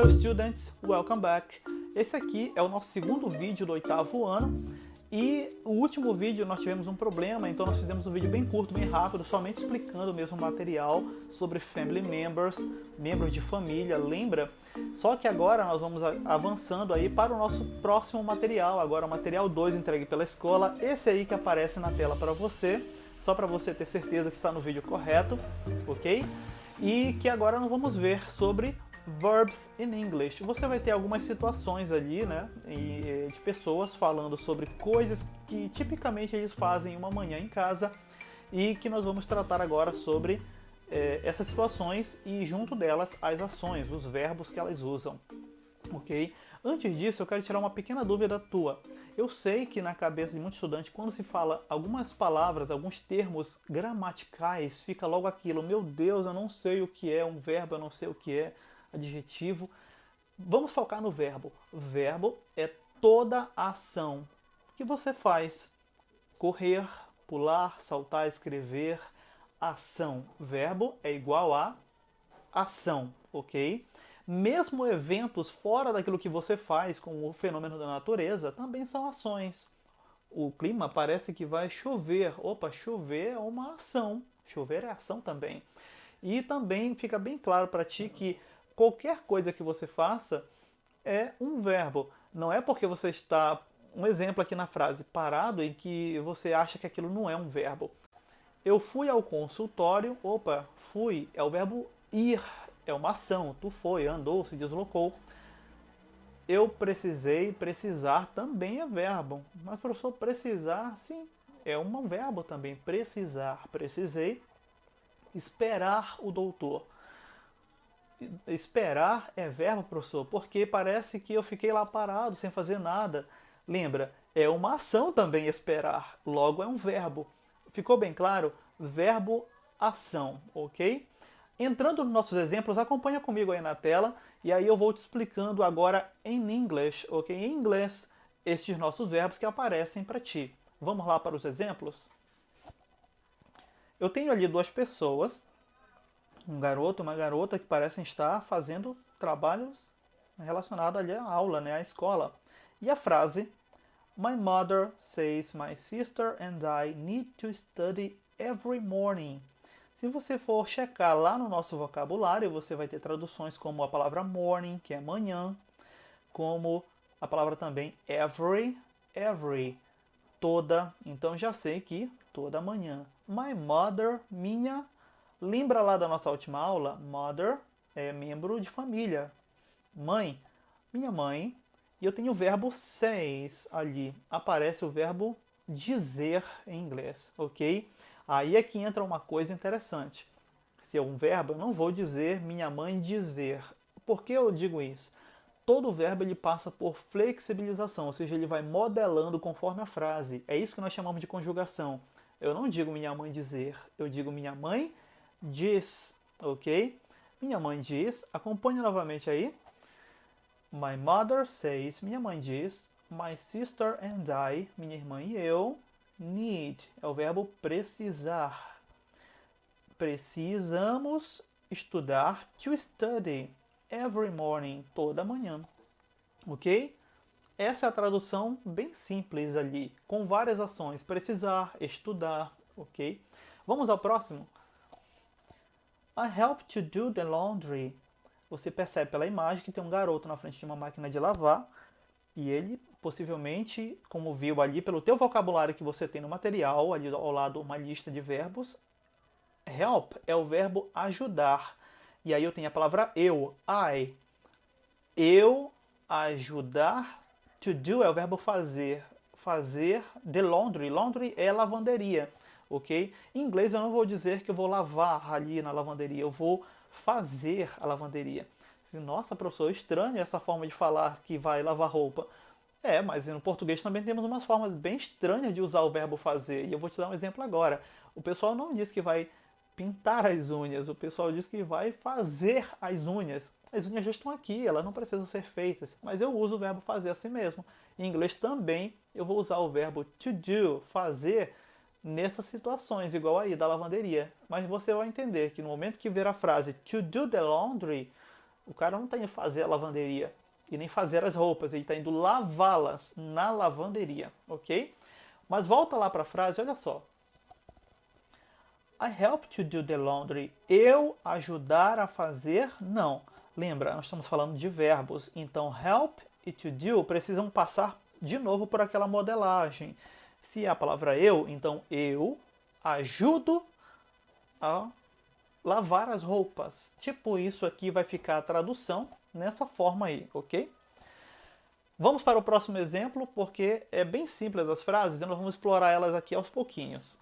Hello students, welcome back! Esse aqui é o nosso segundo vídeo do 8º ano e o último vídeo nós tivemos um problema, então nós fizemos um vídeo bem curto, bem rápido, somente explicando mesmo o material sobre family members, membros de família, lembra? Só que agora nós vamos avançando aí para o nosso próximo material, agora o material 2 entregue pela escola, esse aí que aparece na tela para você, só para você ter certeza que está no vídeo correto, ok? E que agora nós vamos ver sobre verbs in English. Você vai ter algumas situações ali, né, de pessoas falando sobre coisas que tipicamente eles fazem uma manhã em casa e que nós vamos tratar agora sobre essas situações e junto delas as ações, os verbos que elas usam, ok? Antes disso, eu quero tirar uma pequena dúvida tua. Eu sei que na cabeça de muito estudante, quando se fala algumas palavras, alguns termos gramaticais, fica logo aquilo, meu Deus, eu não sei o que é um verbo, eu não sei o que é adjetivo. Vamos focar no verbo. Verbo é toda a ação que você faz. Correr, pular, saltar, escrever. Ação. Verbo é igual a ação, ok? Mesmo eventos fora daquilo que você faz, como o fenômeno da natureza, também são ações. O clima parece que vai chover. Opa, chover é uma ação. Chover é ação também. E também fica bem claro para ti que qualquer coisa que você faça é um verbo. Não é porque você está, um exemplo aqui na frase, parado, em que você acha que aquilo não é um verbo. Eu fui ao consultório, opa, fui, é o verbo ir, é uma ação. Tu foi, andou, se deslocou. Eu precisei, precisar também é verbo. Mas, professor, precisar, sim, é um verbo também. Precisar, precisei. Esperar o doutor. Esperar é verbo, professor, porque parece que eu fiquei lá parado, sem fazer nada. Lembra, é uma ação também esperar, logo é um verbo. Ficou bem claro? Verbo, ação, ok? Entrando nos nossos exemplos, acompanha comigo aí na tela, e aí eu vou te explicando agora em inglês, ok? Em inglês, estes nossos verbos que aparecem para ti. Vamos lá para os exemplos? Eu tenho ali duas pessoas, um garoto e uma garota que parecem estar fazendo trabalhos relacionados ali à aula, né, à escola. E a frase: My mother says my sister and I need to study every morning. Se você for checar lá no nosso vocabulário, você vai ter traduções como a palavra morning, que é manhã, como a palavra também every, toda. Então já sei que toda manhã. My mother, minha. Lembra lá da nossa última aula? Mother é membro de família. Mãe, minha mãe. E eu tenho o verbo says ali. Aparece o verbo dizer em inglês, ok? Aí é que entra uma coisa interessante. Se é um verbo, eu não vou dizer minha mãe dizer. Por que eu digo isso? Todo verbo ele passa por flexibilização, ou seja, ele vai modelando conforme a frase. É isso que nós chamamos de conjugação. Eu não digo minha mãe dizer, eu digo minha mãe diz, ok? Minha mãe diz, acompanha novamente aí. My mother says, minha mãe diz. My sister and I, minha irmã e eu. Need, é o verbo precisar. Precisamos estudar, to study, every morning, toda manhã, ok? Essa é a tradução bem simples ali, com várias ações, precisar, estudar, ok? Vamos ao próximo? I help to do the laundry. Você percebe pela imagem que tem um garoto na frente de uma máquina de lavar e ele possivelmente, como viu ali pelo teu vocabulário que você tem no material, ali ao lado uma lista de verbos, help é o verbo ajudar. E aí eu tenho a palavra eu, I. Eu ajudar, to do é o verbo fazer. Fazer the laundry. Laundry é lavanderia. Ok? Em inglês eu não vou dizer que eu vou lavar ali na lavanderia, eu vou fazer a lavanderia. Nossa, professor, estranho essa forma de falar que vai lavar roupa. É, mas no português também temos umas formas bem estranhas de usar o verbo fazer. E eu vou te dar um exemplo agora. O pessoal não diz que vai pintar as unhas, o pessoal diz que vai fazer as unhas. As unhas já estão aqui, elas não precisam ser feitas, mas eu uso o verbo fazer assim mesmo. Em inglês também eu vou usar o verbo to do, fazer, nessas situações, igual aí da lavanderia. Mas você vai entender que no momento que ver a frase to do the laundry, O cara não está indo fazer a lavanderia e nem fazer as roupas, ele está indo lavá-las na lavanderia, ok? Mas volta lá para a frase, olha só. I help to do the laundry. Eu ajudar a fazer? Não. Lembra, nós estamos falando de verbos. Então, help e to do precisam passar de novo por aquela modelagem. Se é a palavra eu, então eu ajudo a lavar as roupas. Tipo, isso aqui vai ficar a tradução nessa forma aí, ok? Vamos para o próximo exemplo, porque é bem simples as frases e nós vamos explorar elas aqui aos pouquinhos.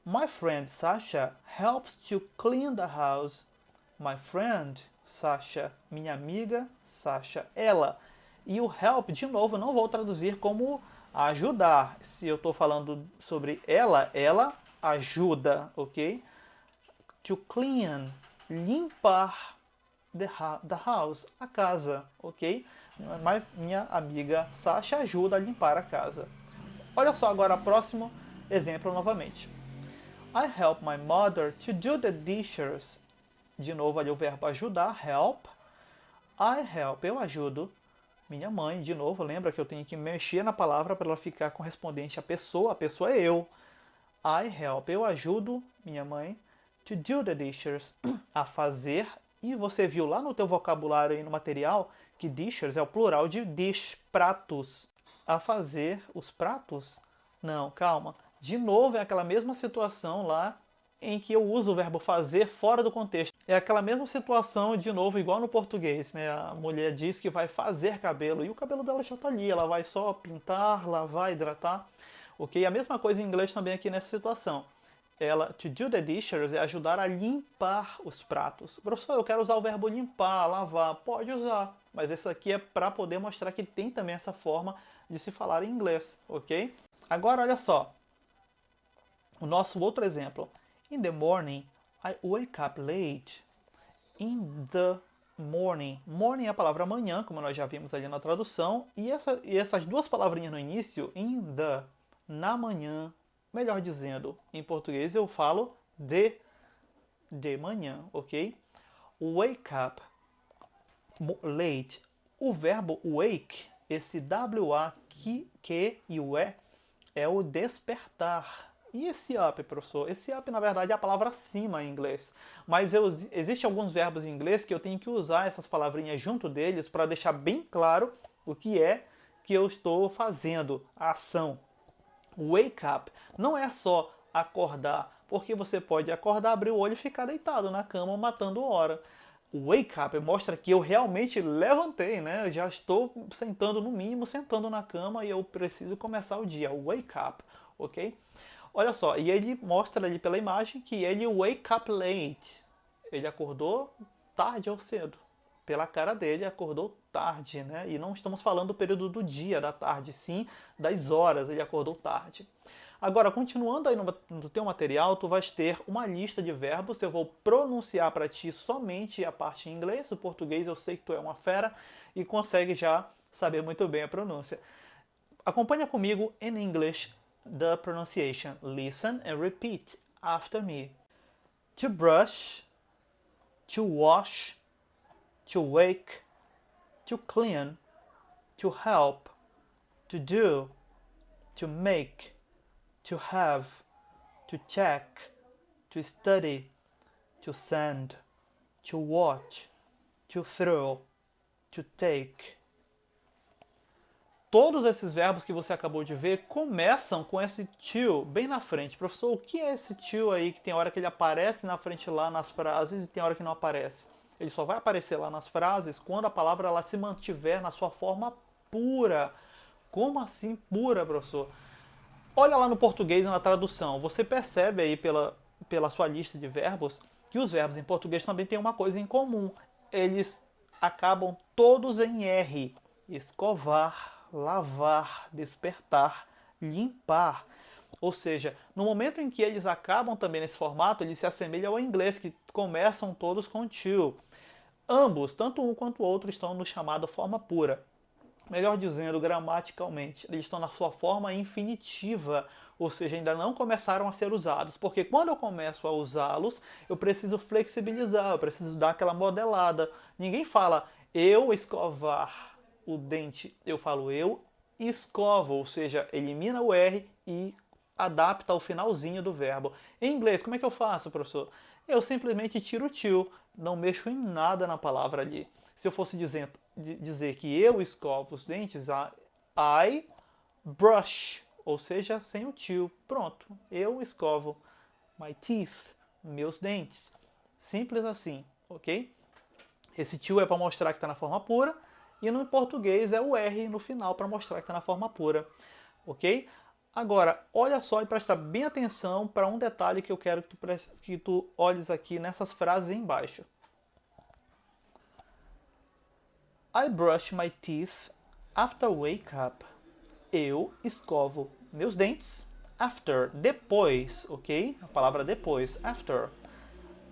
My friend Sasha helps to clean the house. My friend Sasha, minha amiga Sasha, ela. E o help, de novo, eu não vou traduzir como ajudar. Se eu estou falando sobre ela, ela ajuda, ok? To clean, limpar the house, a casa, ok? Minha amiga Sasha ajuda a limpar a casa. Olha só agora o próximo exemplo novamente. I help my mother to do the dishes. De novo ali o verbo ajudar, help. I help, eu ajudo. Minha mãe, de novo, lembra que eu tenho que mexer na palavra para ela ficar correspondente à pessoa. A pessoa é eu. I help, eu ajudo minha mãe to do the dishes, a fazer. E você viu lá no teu vocabulário aí no material que dishes é o plural de dish, pratos. A fazer os pratos? Não, calma. De novo, é aquela mesma situação lá em que eu uso o verbo fazer fora do contexto. É aquela mesma situação, de novo, igual no português, né? A mulher diz que vai fazer cabelo e o cabelo dela já está ali. Ela vai só pintar, lavar, hidratar. Ok? A mesma coisa em inglês também aqui nessa situação. Ela, to do the dishes, é ajudar a limpar os pratos. Professor, eu quero usar o verbo limpar, lavar. Pode usar, mas esse aqui é para poder mostrar que tem também essa forma de se falar em inglês, ok? Agora, olha só. O nosso outro exemplo. In the morning, I wake up late. In the morning. Morning é a palavra manhã, como nós já vimos ali na tradução. E essas duas palavrinhas no início, in the, na manhã, melhor dizendo, em português eu falo de manhã, ok? Wake up, late. O verbo wake, esse W-A-Q e o E, é o despertar. E esse up, professor? Esse up, na verdade, é a palavra acima em inglês. Mas existem alguns verbos em inglês que eu tenho que usar essas palavrinhas junto deles para deixar bem claro o que é que eu estou fazendo, a ação. Wake up não é só acordar, porque você pode acordar, abrir o olho e ficar deitado na cama matando hora. Wake up mostra que eu realmente levantei, né? Eu já estou sentando, no mínimo, sentando na cama e eu preciso começar o dia. Wake up, ok? Olha só, e ele mostra ali pela imagem que ele wake up late. Ele acordou tarde ou cedo. Pela cara dele, acordou tarde, né? E não estamos falando do período do dia, da tarde, sim das horas, ele acordou tarde. Agora, continuando aí no teu material, tu vais ter uma lista de verbos, eu vou pronunciar para ti somente a parte em inglês, o português eu sei que tu é uma fera e consegue já saber muito bem a pronúncia. Acompanha comigo in English the pronunciation. Listen and repeat after me. To brush, to wash, to wake, to clean, to help, to do, to make, to have, to check, to study, to send, to watch, to throw, to take. Todos esses verbos que você acabou de ver começam com esse to bem na frente. Professor, o que é esse to aí que tem hora que ele aparece na frente lá nas frases e tem hora que não aparece? Ele só vai aparecer lá nas frases quando a palavra ela se mantiver na sua forma pura. Como assim pura, professor? Olha lá no português na tradução. Você percebe aí pela sua lista de verbos que os verbos em português também têm uma coisa em comum. Eles acabam todos em R. Escovar, lavar, despertar, limpar. Ou seja, no momento em que eles acabam também nesse formato, eles se assemelham ao inglês, que começam todos com to. Ambos, tanto um quanto o outro, estão no chamado forma pura. Melhor dizendo, gramaticalmente, eles estão na sua forma infinitiva, ou seja, ainda não começaram a ser usados, porque quando eu começo a usá-los, eu preciso flexibilizar, eu preciso dar aquela modelada. Ninguém fala eu escovar o dente, eu falo eu escovo, ou seja, elimina o R e adapta o finalzinho do verbo. Em inglês, como é que eu faço, professor? Eu simplesmente tiro o to, não mexo em nada na palavra ali. Se eu fosse dizer que eu escovo os dentes, I brush, ou seja, sem o to. Pronto, eu escovo my teeth, meus dentes. Simples assim, ok? Esse to é para mostrar que está na forma pura, e no português é o R no final para mostrar que está na forma pura, ok? Agora, olha só e presta bem atenção para um detalhe que eu quero que tu olhes aqui nessas frases embaixo. I brush my teeth after wake up. Eu escovo meus dentes after, depois, ok? A palavra depois, after.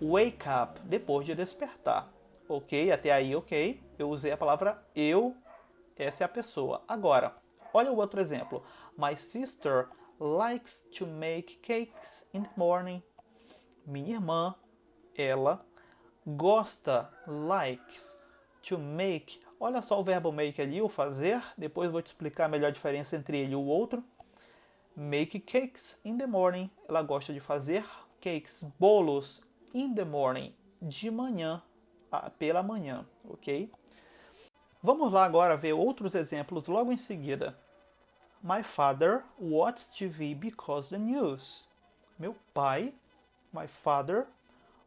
Wake up, depois de despertar. Ok? Até aí, ok. Eu usei a palavra eu, essa é a pessoa. Agora, olha o outro exemplo. My sister likes to make cakes in the morning. Minha irmã, ela gosta, likes, to make. Olha só o verbo make ali, o fazer. Depois eu vou te explicar melhor a diferença entre ele e o outro. Make cakes in the morning. Ela gosta de fazer cakes, bolos, in the morning, de manhã, pela manhã, ok? Vamos lá agora ver outros exemplos logo em seguida. My father watches TV because the news. Meu pai, my father,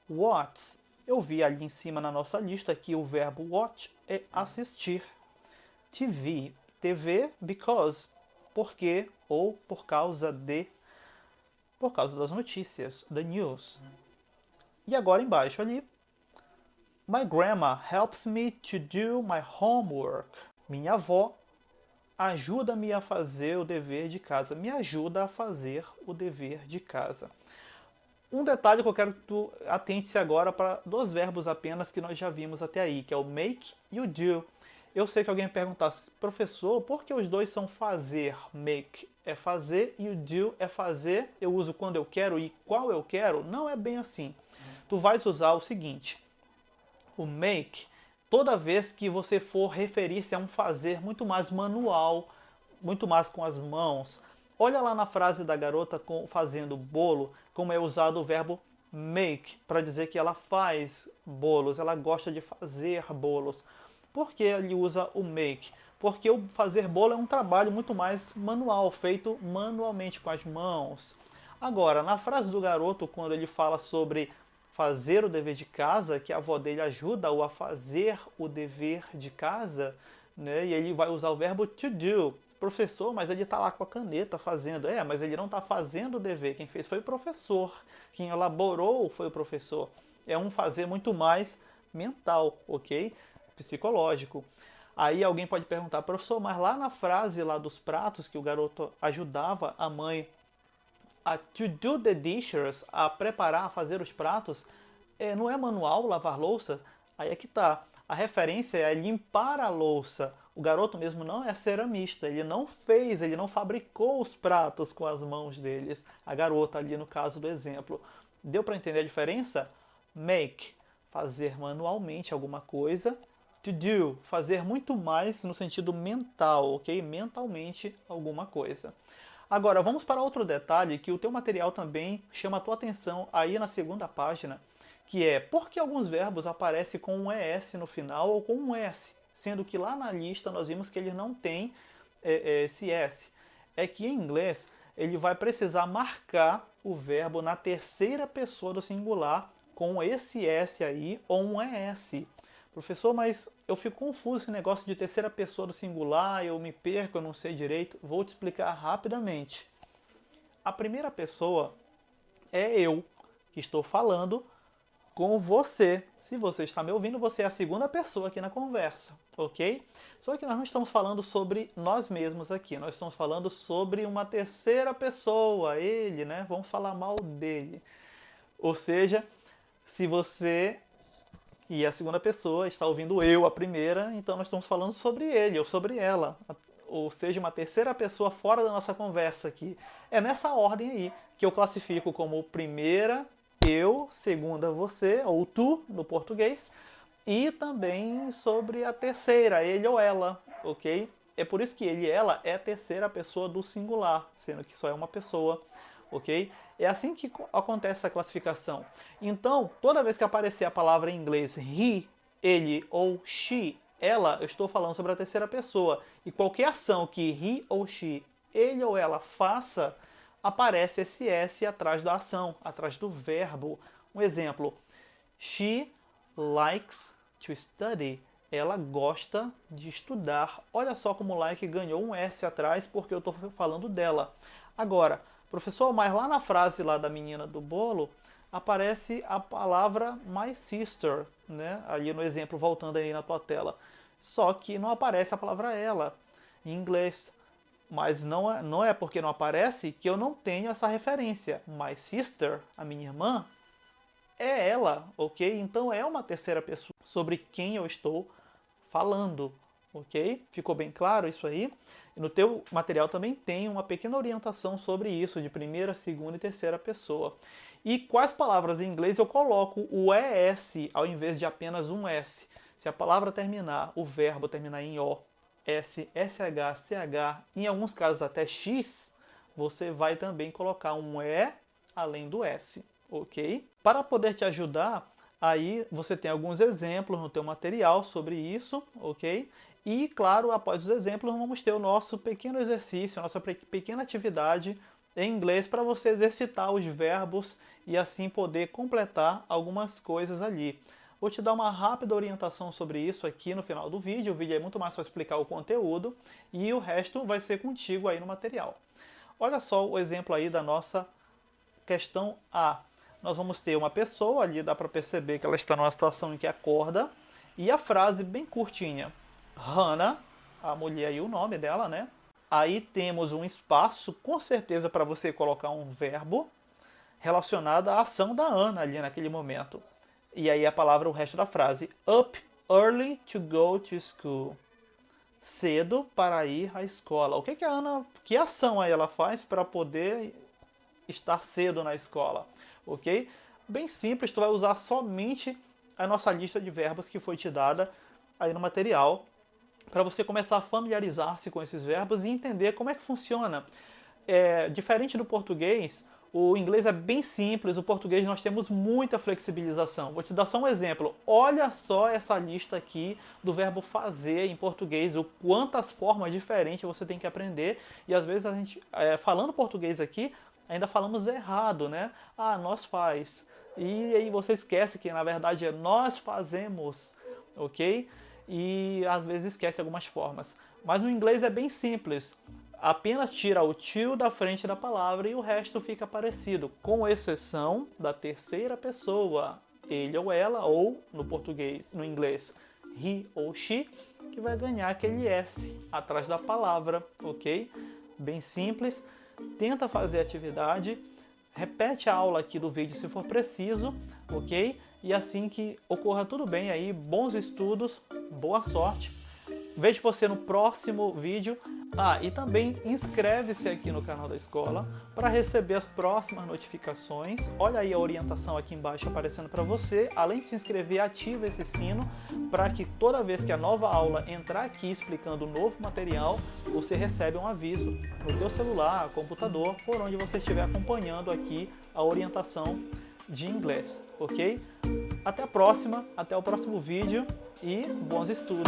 watches. Eu vi ali em cima na nossa lista que o verbo watch é assistir. TV, because, porque ou por causa das notícias, the news. E agora embaixo ali, my grandma helps me to do my homework. Minha avó ajuda-me a fazer o dever de casa. Me ajuda a fazer o dever de casa. Um detalhe que eu quero que tu atente-se agora para dois verbos apenas que nós já vimos até aí, que é o make e o do. Eu sei que alguém vai perguntar, professor, por que os dois são fazer? Make é fazer e o do é fazer. Eu uso quando eu quero e qual eu quero? Não é bem assim. Tu vais usar o seguinte, o make, toda vez que você for referir-se a um fazer muito mais manual, muito mais com as mãos. Olha lá na frase da garota fazendo bolo, como é usado o verbo make, para dizer que ela faz bolos, ela gosta de fazer bolos. Por que ele usa o make? Porque o fazer bolo é um trabalho muito mais manual, feito manualmente com as mãos. Agora, na frase do garoto, quando ele fala sobre fazer o dever de casa, que a avó dele ajuda-o a fazer o dever de casa, né? E ele vai usar o verbo to do. Professor, mas ele está lá com a caneta fazendo. Mas ele não está fazendo o dever. Quem fez foi o professor. Quem elaborou foi o professor. É um fazer muito mais mental, ok? Psicológico. Aí alguém pode perguntar, professor, mas lá na frase lá dos pratos que o garoto ajudava a mãe a to do the dishes, a preparar, a fazer os pratos, não é manual lavar louça? Aí é que tá. A referência é limpar a louça. O garoto mesmo não é ceramista, ele não fez, ele não fabricou os pratos com as mãos deles. A garota ali no caso do exemplo. Deu para entender a diferença? Make, fazer manualmente alguma coisa. To do, fazer muito mais no sentido mental, ok? Mentalmente alguma coisa. Agora, vamos para outro detalhe que o teu material também chama a tua atenção aí na segunda página, que é por que alguns verbos aparecem com um ES no final ou com um S, sendo que lá na lista nós vimos que ele não tem esse S. É que em inglês ele vai precisar marcar o verbo na terceira pessoa do singular com esse S aí ou um ES. Professor, mas eu fico confuso esse negócio de terceira pessoa do singular, eu me perco, eu não sei direito. Vou te explicar rapidamente. A primeira pessoa é eu, que estou falando com você. Se você está me ouvindo, você é a segunda pessoa aqui na conversa, ok? Só que nós não estamos falando sobre nós mesmos aqui, nós estamos falando sobre uma terceira pessoa, ele, né? Vamos falar mal dele. Ou seja, se você E a segunda pessoa está ouvindo eu, a primeira, então nós estamos falando sobre ele ou sobre ela. Ou seja, uma terceira pessoa fora da nossa conversa aqui. É nessa ordem aí que eu classifico como primeira, eu, segunda, você, ou tu, no português, e também sobre a terceira, ele ou ela, ok? É por isso que ele e ela é a terceira pessoa do singular, sendo que só é uma pessoa, ok? É assim que acontece essa classificação. Então, toda vez que aparecer a palavra em inglês he, ele ou she, ela, eu estou falando sobre a terceira pessoa. E qualquer ação que he ou she, ele ou ela faça, aparece esse S atrás da ação, atrás do verbo. Um exemplo, she likes to study. Ela gosta de estudar. Olha só como like ganhou um S atrás porque eu estou falando dela. Agora, professor, mas lá na frase lá da menina do bolo, aparece a palavra my sister, né? Ali no exemplo, voltando aí na tua tela. Só que não aparece a palavra ela em inglês. Mas não é porque não aparece que eu não tenho essa referência. My sister, a minha irmã, é ela, ok? Então é uma terceira pessoa sobre quem eu estou falando, ok? Ficou bem claro isso aí? E no teu material também tem uma pequena orientação sobre isso, de primeira, segunda e terceira pessoa. E quais palavras em inglês eu coloco o ES ao invés de apenas um S? Se a palavra terminar, o verbo terminar em O, S, SH, CH, em alguns casos até X, você vai também colocar um E além do S, ok? Para poder te ajudar, aí você tem alguns exemplos no teu material sobre isso, ok? E, claro, após os exemplos, vamos ter o nosso pequeno exercício, a nossa pequena atividade em inglês para você exercitar os verbos e assim poder completar algumas coisas ali. Vou te dar uma rápida orientação sobre isso aqui no final do vídeo. O vídeo é muito mais para explicar o conteúdo e o resto vai ser contigo aí no material. Olha só o exemplo aí da nossa questão A. Nós vamos ter uma pessoa ali, dá para perceber que ela está numa situação em que acorda, e a frase bem curtinha. Hannah, a mulher aí, o nome dela, né? Aí temos um espaço, com certeza, para você colocar um verbo relacionado à ação da Ana ali naquele momento. E aí a palavra, o resto da frase. Up early to go to school. Cedo para ir à escola. O que a Ana, que ação aí ela faz para poder estar cedo na escola? Ok? Bem simples, tu vai usar somente a nossa lista de verbos que foi te dada aí no material, para você começar a familiarizar-se com esses verbos e entender como é que funciona. Diferente do português, o inglês é bem simples, o português nós temos muita flexibilização. Vou te dar só um exemplo. Olha só essa lista aqui do verbo fazer em português, o quantas formas diferentes você tem que aprender. E às vezes a gente, falando português aqui, ainda falamos errado, né? Ah, nós faz. E aí você esquece que na verdade é nós fazemos, ok? E às vezes esquece algumas formas. Mas no inglês é bem simples. Apenas tira o to da frente da palavra e o resto fica parecido, com exceção da terceira pessoa, ele ou ela, ou no português, no inglês, he ou she, que vai ganhar aquele S atrás da palavra, ok? Bem simples. Tenta fazer a atividade, repete a aula aqui do vídeo se for preciso, ok? E assim que ocorra tudo bem aí, bons estudos, boa sorte. Vejo você no próximo vídeo. E também inscreve-se aqui no canal da escola para receber as próximas notificações. Olha aí a orientação aqui embaixo aparecendo para você. Além de se inscrever, ativa esse sino para que toda vez que a nova aula entrar aqui explicando o novo material, você recebe um aviso no teu celular, computador, por onde você estiver acompanhando aqui a orientação de inglês, ok? Até a próxima, até o próximo vídeo e bons estudos!